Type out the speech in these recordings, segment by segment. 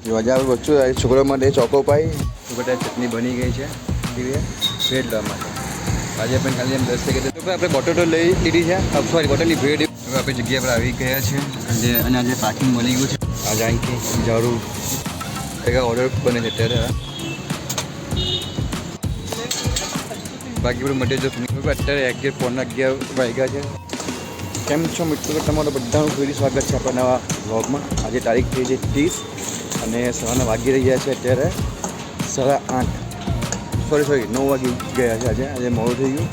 મજા વચ્ચે છોકરા માટે ચોકો પાઈ બધા ચટણી બની ગઈ છે બ્રેડ લેવા માટે. આજે પણ ખાલી 10 સેકન્ડ તો આપણે બટેટો લઈ લીધી છે. સોરી બટેટની બ્રેડ હવે આપણી જગ્યા પર આવી ગયા છે અને આજે પાર્કિંગ મળી ગયું છે. આજે અહીંથી જરૂર એક ઓર્ડર બને છે અત્યારે. બાકી બધું મટીરિયલ અત્યારે 11 વાગ્યા છે. કેમ છો મિત્રો, તમારું બધાનું ફરી સ્વાગત છે આપણા નવા વ્લોગમાં. આજે તારીખ થઈ છે 30 અને સવારના વાગી રહ્યા છે અત્યારે 8:30 સોરી 9 વાગી ગયા છે. આજે મોડું થઈ ગયું.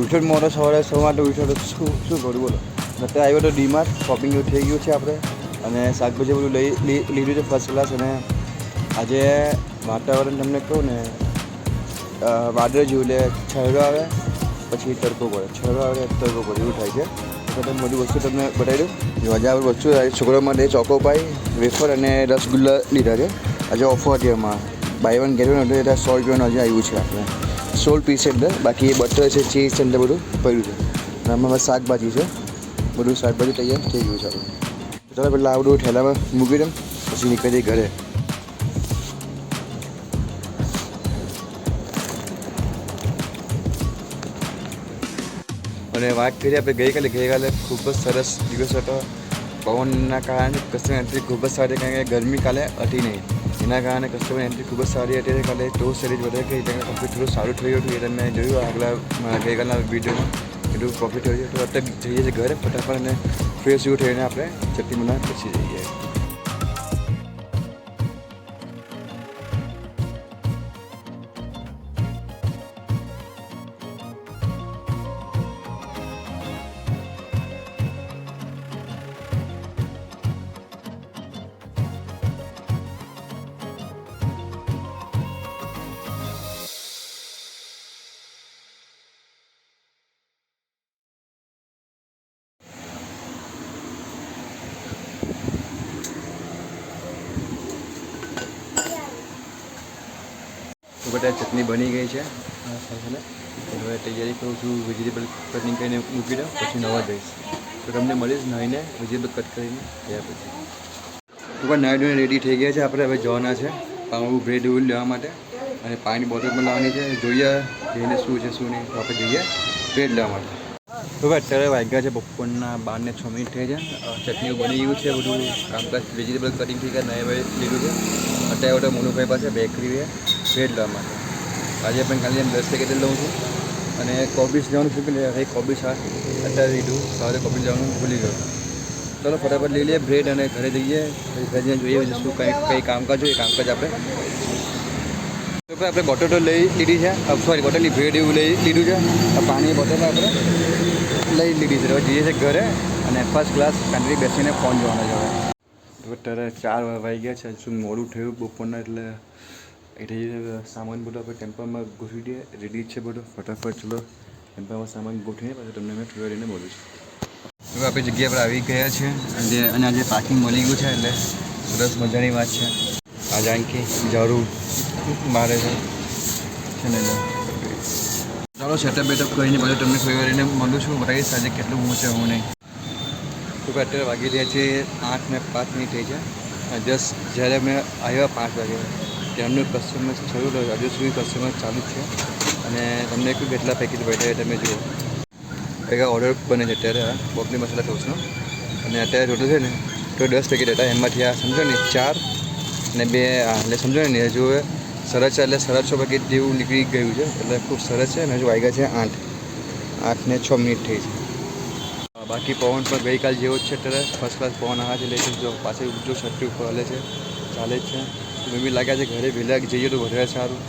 ઉઠ્યો મોડો સવારે 8 ઉઠ્યો તો શું કરું બોલો. અત્યારે આવ્યો તો ડીમાર્ટ શોપિંગ થઈ ગયું છે આપણે અને શાકભાજી બધું લીધું છે ફર્સ્ટ ક્લાસ. અને આજે વાતાવરણ તમને કહું ને વાદળ જેવું એટલે છેલ્લો આવે પછી તડકો પડે, છેલ્લો આવે તડકો પડે એવું થાય છે. તો બધી વસ્તુ તમને બતાવી દઉં. આજે આપણે વસ્તુ છોકરા માટે ચોકો પાઈ વેફર અને રસગુલ્લા લીધા છે. આજે ઓફર હતી એમાં બાય વન ગેટ વન હતું એટલે 100 રૂપિયાનું આજે આવ્યું છે. આપણે 16 પીસ એટલે બાકી બટર છે, ચીઝ છે એટલે બધું પડ્યું છે. અને આમાં શાકભાજી છે, બધું શાકભાજી તૈયાર થઈ ગયું છે આપણે. ચાલો પહેલાં આ બધું ઠેલામાં મૂકી દઉં પછી નીકળી ઘરે. અને વાત કરીએ આપણે ગઈકાલે ખૂબ જ સરસ દિવસ હતો. પવનના કારણે કસ્ટમર એન્ટ્રી ખૂબ જ સારી, કારણ કે ગરમી કાલે હતી નહીં એના કારણે કસ્ટમર એન્ટ્રી ખૂબ જ સારી હતી. કાલે ટોસ સિરીઝ વધારે કે તેને પ્રોફિટ થોડું સારું થયું હતું. એ મેં જોયું આગલા ગઈકાલના વિડીયોમાં એટલું પ્રોફિટ થયું છે. તો અત્યારે જઈએ છીએ ઘરે ફટાફટ અને ફ્રેશ એવું થઈને આપણે ચટણી બનાવવા પછી જઈએ. તો બધા ચટણી બની ગઈ છે. હવે તૈયારી કરું છું. વેજીટેબલ કટિંગ કરીને મૂકી દઉં પછી નવા દઈશ. તો તમને મળીશ નાહીને વેજીટેબલ કટ કરીને ત્યાર પછી. તો નાહી ધોઈને રેડી થઈ ગયા છે. આપણે હવે જવાના છે પાઉં બ્રેડ એવું લેવા માટે અને પાણીની બોટલ પણ લાવવાની છે. જોઈએ જઈને શું છે શું નહીં. તો આપણે જઈએ બ્રેડ લેવા માટે. તો ભાઈ અત્યારે વાગ્યા છે બપોરના 12:06 થઈ છે. ચટણીઓ બની ગયું છે, બધું કામકાજ વેજીટેબલ કટિંગ થઈ ગયા નવે લીધું છે. અત્યારે ઓર્ડર મોનુભાઈ પાસે બેકરી છે બ્રેડ લેવા માટે. આજે પણ ખાલી 10 સેકન્ડ લઉં છું અને કોબીસ જવાનું ભૂલી ગયા. કોબીસ અત્યારે લીધું, સવારે કોબીસ જવાનું ભૂલી ગયો. ચાલો ફટાફટ લઈ લઈએ બ્રેડ અને ઘરે જઈએ. ઘરે જઈને જોઈએ શું કંઈ કામકાજ હોય એ કામકાજ આપણે બટેટો લઈ લીધી છે. સોરી બટેટની બ્રેડ એવું લઈ લીધું છે. પાણી બોટલ આપણે લઈ લીધી છે. હવે જઈએ છીએ ઘરે અને ફર્સ્ટ ક્લાસ કંટ્રી બેસીને ફોન જોવાનો છે. હવે અત્યારે 4 વાગ્યા છે. શું મોડું થયું બપોરના એટલે એટલે સામાન બધું આપણે ટેમ્પરમાં ગોઠવી દઈએ. રેડી છે બધું ફટાફટ. ચલો ટેમ્પરમાં સામાન ગોઠવીને પછી તમને મેં થોડી રહીને બોલું છું. હવે આપણી જગ્યા પર આવી ગયા છે અને આજે પાર્કિંગ મળી ગયું છે એટલે સરસ મજાની વાત છે. આજે અહીંથી જરૂર મારે છે ને ચાલો સેટઅપ બેટઅપ કરીને પછી તમને થોડી રહીને મળું છું. બતાવીશ આજે કેટલું હું છે હું નહીં. તો અત્યારે વાગી રહ્યા છે 8:05 થઈ છે. જસ્ટ જ્યારે અમે આવ્યા 5 વાગે ત્યારનું કસ્ટમર શરૂ થયું. હજુ સુધી કસ્ટમર ચાલુ જ છે અને તમને કેટલા પેકેજ બેઠા તમે જુઓ. એક ઓર્ડર બને છે અત્યારે બોકલી મસાલા ટોસ્ટનો અને અત્યારે ટોટલ છે ને તો 10 પેકેટ હતા. એમાંથી આ સમજો ને 4 અને 2 એટલે સમજો ને હજુ સરસ છે એટલે 6.5 પેકેટ જેવું નીકળી ગયું છે. એટલે ખૂબ સરસ છે અને હજુ વાગ્યા છે 8:06 થઈ છે. બાકી પવન પણ ગઈકાલ જેવો જ છે. અત્યારે ફર્સ્ટ ક્લાસ પવન આવે છે એટલે જો પાસે જો છત્રી ઉપર હલે છે ચાલે જ છે. તો બી લાગ્યા છે ઘરે વહેલા જઈએ તો વધારે સારું.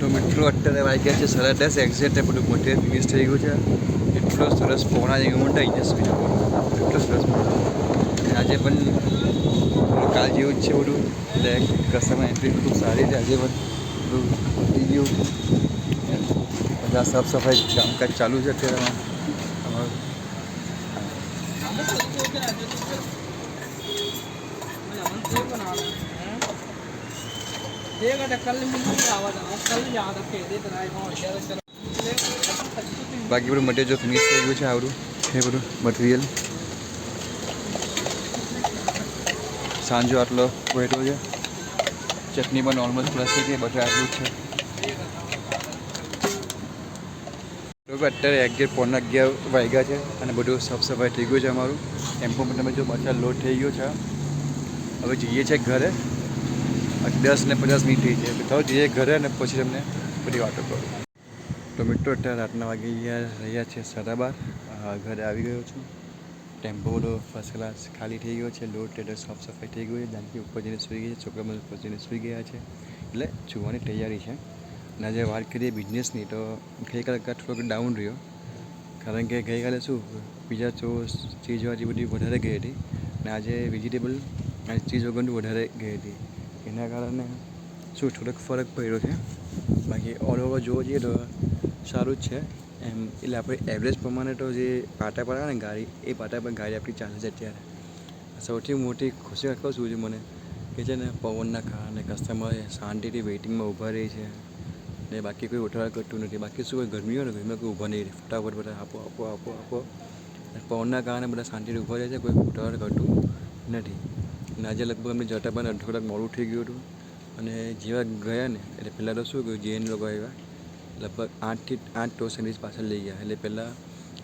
તો મિત્રો અત્યારે વાગ્યા છે 10:30 એક્ઝેક્ટ બધું મટીરિયલ ફિનિશ થઈ ગયું છે. એટલો સરસ પવન આજે મૂંડા અહીંયા સુધી એટલો સરસ પવન આજે પણ કાલ જેવું જ છે બધું એટલે કસ્ટમર એન્ટ્રી ખૂબ સારી છે આજે પણ બધું થઈ ગયું બધા સાફ સફાઈ કામકાજ ચાલુ છે અત્યારે અમારું બાકી બધું મટીરિયલ જો ફિનિશ થઈ ગયું છે આવડું છે બધું મટીરિયલ સાંજો આટલો બેઠો છે ચટણી પણ ઓલમોસ્ટ પ્લસ થઈ ગઈ બટર આટલું જ છે બરાબર અત્યારે 11:11 વાગ્યા છે અને બધું સાફ સફાઈ થઈ ગયું છે અમારું ટેમ્પો પણ તમે જો પાછા લોડ થઈ ગયો છે હવે જઈએ છીએ ઘરે 10 ને 50 મિનિટ થઈ છે તો જઈએ ઘરે અને પછી તમને બધી વાતો કરું તો મિત્રો અત્યારે રાતના વાગી રહ્યા છે 12:30 ઘરે આવી ગયો છું ટેમ્પો બધો ફર્સ્ટ ક્લાસ ખાલી થઈ ગયો છે લોડ ટેટર સાફ સફાઈ થઈ ગઈ છે જાનકી ઉપર જઈને સૂઈ ગઈ છે છોકરા બધા ઉપર જઈને સૂઈ ગયા છે એટલે જોવાની તૈયારી છે અને આજે વાત કરીએ બિઝનેસની તો ગઈકાલે થોડોક ડાઉન રહ્યો કારણ કે ગઈકાલે શું બીજા ચીજવાળી બધી વધારે ગઈ હતી અને આજે વેજીટેબલ અને ચીઝ વગરનું વધારે ગઈ હતી એના કારણે શું થોડોક ફરક પડ્યો છે બાકી ઓલ ઓવર જોવા જઈએ તો સારું જ છે એમ એટલે આપણે એવરેજ પ્રમાણે તો જે પાટા પર આવે ને ગાડી એ પાટા પર ગાડી આપણી ચાલે છે અત્યારે સૌથી મોટી ખુશી રાખો શું છે મને કે છે ને પવનના કારણે કસ્ટમર શાંતિથી વેઇટિંગમાં ઊભા રહે છે ને બાકી કોઈ ઉઠાવળ કરતું નથી બાકી શું કોઈ ગરમી હોય ને ગરમીમાં કોઈ ઊભા નહીં રહે ફટાફટ બધા આપો આપો આપો આપો પવનના કારણે બધા શાંતિથી ઊભા રહે છે કોઈ ઉઠાવળ કરતું નથી અને આજે લગભગ અમને જતા પણ અડધો કલાક મોડું થઈ ગયું હતું અને જેવા ગયા ને એટલે પહેલાં તો શું કહ્યું જેએન લોકો આવ્યા લગભગ 8 ટોસ સેન્ડવીચ પાછળ લઈ ગયા એટલે પહેલાં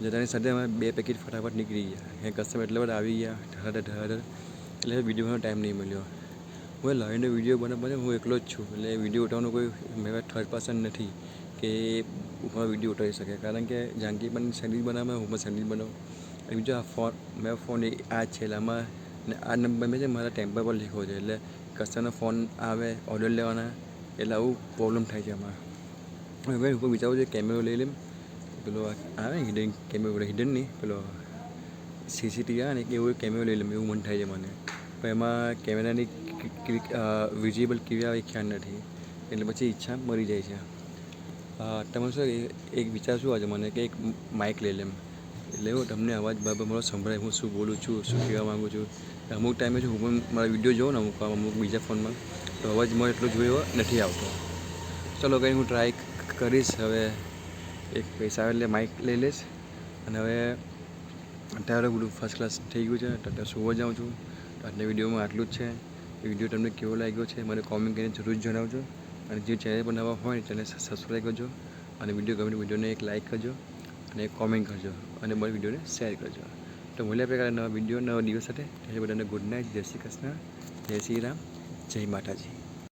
જતાની સાથે અમે 2 પેકેટ ફટાફટ નીકળી ગયા એ કસ્ટમર એટલે બધા આવી ગયા ઢાઢર એટલે વિડીયોનો ટાઈમ નહીં મળ્યો હું લાવીને વિડીયો બનાવવા હું એકલો જ છું એટલે વિડીયો ઉઠાવવાનો કોઈ મેં થર્ડ પર્સન નથી કે ઉપર વિડીયો ઉઠાવી શકે કારણ કે જાનકી પણ સેન્ડવીચ બનાવે હું પણ સેન્ડવીચ બનાવું બીજો આ ફોન આ છે એટલે આમાં આ નંબર મેં છે મારા ટેમ્પર પર લખ્યો છે એટલે કસ્ટમરનો ફોન આવે ઓર્ડર લેવાના એટલે આવું પ્રોબ્લેમ થાય છે આમાં હવે હું વિચારું છું કેમેરો લઈ લેમ પેલો આવે ને હિડન કેમેરો હિડન નહીં પેલો સીસીટીવી આવે ને એવું કેમેરો લઈ લેમ એવું મન થાય છે મને પણ એમાં કેમેરાની વિઝિબલ કેવી આવે એ ખ્યાલ નથી એટલે પછી ઈચ્છા મરી જાય છે તમે શું એક વિચાર શું આવે મને કે એક માઇક લઈ લેમ એટલે એવું તમને અવાજ બરાબર મારો સંભળાય હું શું બોલું છું શું કહેવા માગું છું અમુક ટાઈમે હું પણ મારા વિડીયો જોઉં ને અમુક બીજા ફોનમાં તો અવાજ મને એટલો જોયો નથી આવતો ચલો કંઈ હું ટ્રાય કરીશ હવે એક પૈસા આવે એટલે માઇક લઈ લઈશ અને હવે અત્યારે બધું ફર્સ્ટ ક્લાસ થઈ ગયું છે અત્યારે સુવા જાઉં છું આજના વિડીયોમાં આટલું જ છે એ વિડીયો તમને કેવો લાગ્યો છે મને કોમેન્ટ કરીને જરૂર જણાવજો અને જે ચેનલ પર નવા હોય તેને સબસ્ક્રાઈબ કરજો અને વિડીયો ગમે વિડીયોને એક લાઇક કરજો અને એક કોમેન્ટ કરજો અને મારી વિડીયોને શેર કરજો તો મળ્યા પ્રકારના નવા વિડીયો નવા દિવસ સાથે ત્યારે બધાને ગુડ નાઇટ જય શ્રી કૃષ્ણ જય શ્રી રામ જય માતાજી